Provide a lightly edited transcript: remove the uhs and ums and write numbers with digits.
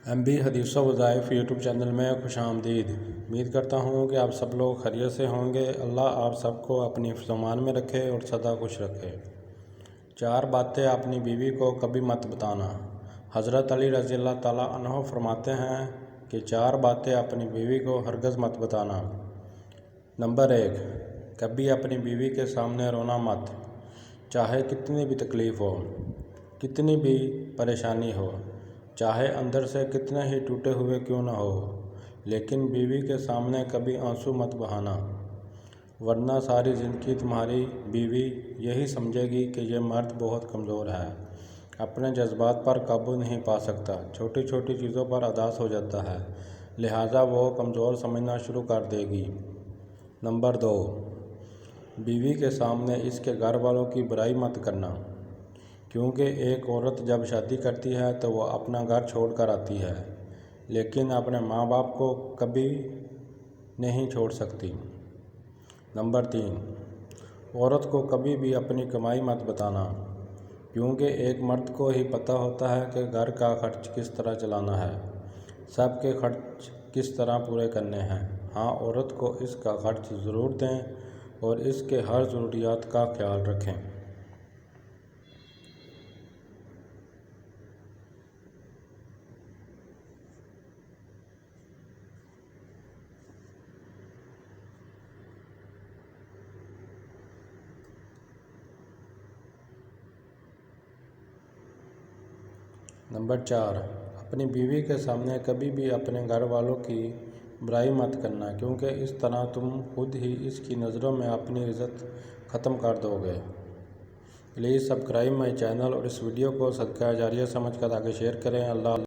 MB حدیث و وظائف یوٹیوب چینل میں خوش آمدید۔ امید کرتا ہوں کہ آپ سب لوگ خیریت سے ہوں گے۔ اللہ آپ سب کو اپنی حفظ و امان میں رکھے اور سدا خوش رکھے۔ 4 باتیں اپنی بیوی کو کبھی مت بتانا۔ حضرت علی رضی اللہ تعالیٰ عنہ فرماتے ہیں کہ 4 باتیں اپنی بیوی کو ہرگز مت بتانا۔ نمبر 1، کبھی اپنی بیوی کے سامنے رونا مت۔ چاہے کتنی بھی تکلیف ہو، کتنی بھی پریشانی ہو، چاہے اندر سے کتنے ہی ٹوٹے ہوئے کیوں نہ ہو، لیکن بیوی کے سامنے کبھی آنسو مت بہانا، ورنہ ساری زندگی تمہاری بیوی یہی سمجھے گی کہ یہ مرد بہت کمزور ہے، اپنے جذبات پر قابو نہیں پا سکتا، چھوٹی چھوٹی چیزوں پر اداس ہو جاتا ہے، لہٰذا وہ کمزور سمجھنا شروع کر دے گی۔ نمبر 2، بیوی کے سامنے اس کے گھر والوں کی برائی مت کرنا، کیونکہ ایک عورت جب شادی کرتی ہے تو وہ اپنا گھر چھوڑ کر آتی ہے، لیکن اپنے ماں باپ کو کبھی نہیں چھوڑ سکتی۔ نمبر 3، عورت کو کبھی بھی اپنی کمائی مت بتانا، کیونکہ ایک مرد کو ہی پتہ ہوتا ہے کہ گھر کا خرچ کس طرح چلانا ہے، سب کے خرچ کس طرح پورے کرنے ہیں۔ ہاں، عورت کو اس کا خرچ ضرور دیں اور اس کے ہر ضروریات کا خیال رکھیں۔ نمبر 4، اپنی بیوی کے سامنے کبھی بھی اپنے گھر والوں کی برائی مت کرنا، کیونکہ اس طرح تم خود ہی اس کی نظروں میں اپنی عزت ختم کر دو گے۔ پلیز سبسکرائب مائی چینل اور اس ویڈیو کو صدقہ جاریہ سمجھ کر آگے شیئر کریں۔ اللہ